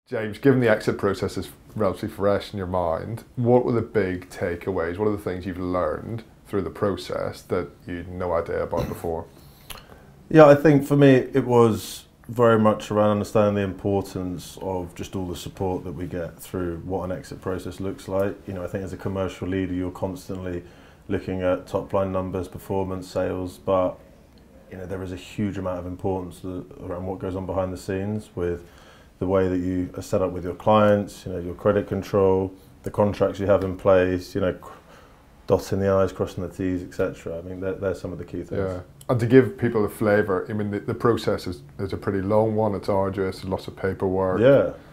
James, given the exit process is relatively fresh in your mind, what were the big takeaways? What are the things you've learned through the process that you had no idea about before? Yeah, I think for me it was very much around understanding the importance of just all the support that we get through what an exit process looks like. You know, I think as a commercial leader you're constantly looking at top line numbers, performance, sales, but you know, there is a huge amount of importance around what goes on behind the scenes with the way that you are set up with your clients, you know, your credit control, the contracts you have in place, you know, dotting the I's, crossing the T's, etc. I mean, they're some of the key things. Yeah, and to give people a flavour, I mean, the process is a pretty long one, it's arduous, lots of paperwork.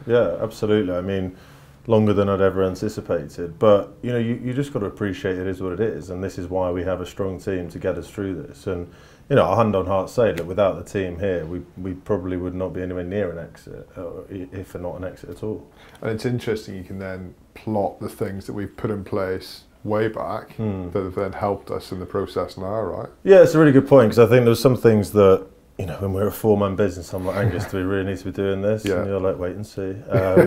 Yeah, absolutely. I mean, longer than I'd ever anticipated, but you know, you just got to appreciate it is what it is, and this is why we have a strong team to get us through this. And you know, hand on heart say that without the team here, we probably would not be anywhere near an exit, if not an exit at all. And it's interesting, you can then plot the things that we've put in place way back that have then helped us in the process now, right? Yeah, it's a really good point, because I think there were some things that, you know, when we're a four-man business, I'm like, Angus, do we really need to be doing this? Yeah. And you're like, wait and see.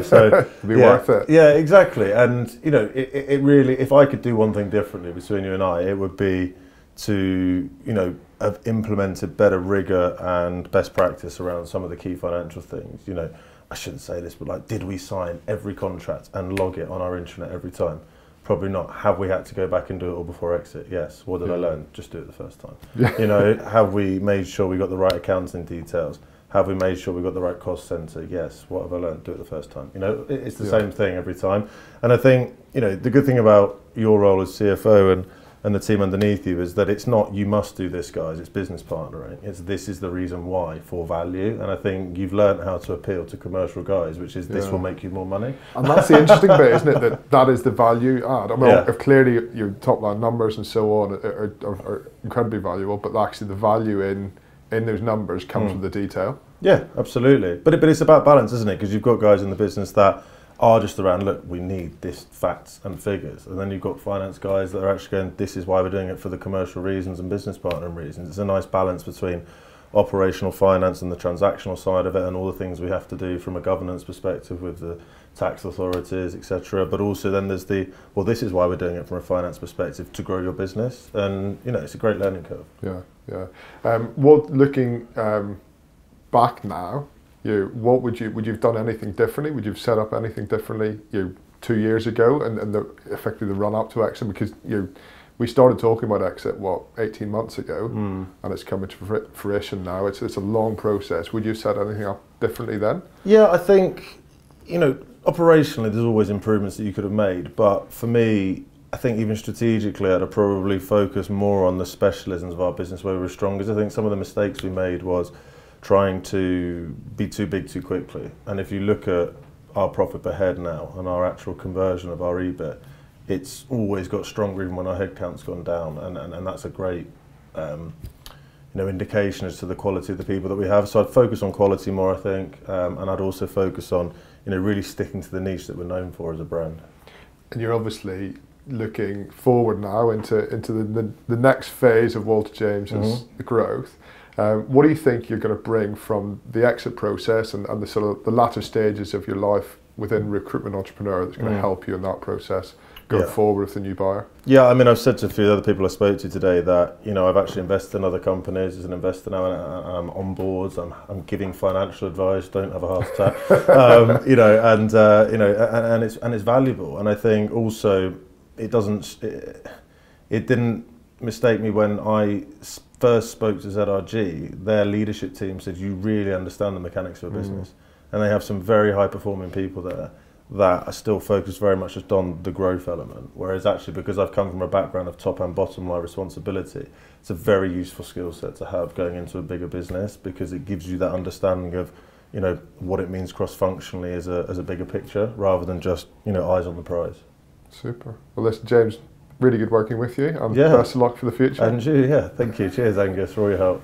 So it'd be worth it. Yeah, exactly. And you know, it really, if I could do one thing differently between you and I, it would be to, you know, have implemented better rigor and best practice around some of the key financial things. You know, I shouldn't say this, but like, did we sign every contract and log it on our intranet every time? Probably not. Have we had to go back and do it all before exit? Yes. What did I learn? Just do it the first time. You know, have we made sure we got the right accounting details? Have we made sure we got the right cost centre? Yes. What have I learned? Do it the first time. You know, it's the same thing every time. And I think, you know, the good thing about your role as CFO and the team underneath you is that it's not you must do this, guys, it's business partnering. It's this is the reason why, for value. And I think you've learned how to appeal to commercial guys, which is this will make you more money. And that's the interesting bit, isn't it, that is the value add. I mean, if clearly your top line numbers and so on are incredibly valuable, but actually the value in those numbers comes with the detail. Yeah, absolutely. But it's about balance, isn't it? Because you've got guys in the business that are just around, look, we need this facts and figures. And then you've got finance guys that are actually going, this is why we're doing it for the commercial reasons and business partnering reasons. It's a nice balance between operational finance and the transactional side of it and all the things we have to do from a governance perspective with the tax authorities, etc. But also then there's well, this is why we're doing it from a finance perspective, to grow your business. And, you know, it's a great learning curve. Yeah. Looking back now, what would you have done anything differently? Would you have set up anything differently 2 years ago and effectively the run up to exit? Because we started talking about exit 18 months ago, and it's coming to fruition now. It's a long process. Would you have set anything up differently then? Yeah, I think, you know, operationally there's always improvements that you could have made, but for me, I think even strategically I'd have probably focused more on the specialisms of our business where we were strongest. I think some of the mistakes we made was trying to be too big too quickly. And if you look at our profit per head now and our actual conversion of our EBIT, it's always got stronger even when our headcount's gone down, and that's a great you know, indication as to the quality of the people that we have. So I'd focus on quality more, I think, and I'd also focus on, you know, really sticking to the niche that we're known for as a brand. And you're obviously looking forward now into the next phase of Walter James's growth. What do you think you're going to bring from the exit process and the sort of the latter stages of your life within Recruitment Entrepreneur that's going to help you in that process going forward with the new buyer? Yeah, I mean, I've said to a few other people I spoke to today that, you know, I've actually invested in other companies as an investor now, and I'm on boards. I'm giving financial advice. Don't have a heart attack. You know, and you know, and it's valuable. And I think also it didn't mistake me when I first spoke to ZRG. Their leadership team said, you really understand the mechanics of a business. And they have some very high performing people there that are still focused very much just on the growth element. Whereas actually, because I've come from a background of top and bottom line responsibility, it's a very useful skill set to have going into a bigger business, because it gives you that understanding of, you know, what it means cross-functionally as a bigger picture, rather than just, you know, eyes on the prize. Super. Well, listen, James, really good working with you, and best of luck for the future. And you, thank you. Cheers, Angus, for all your help.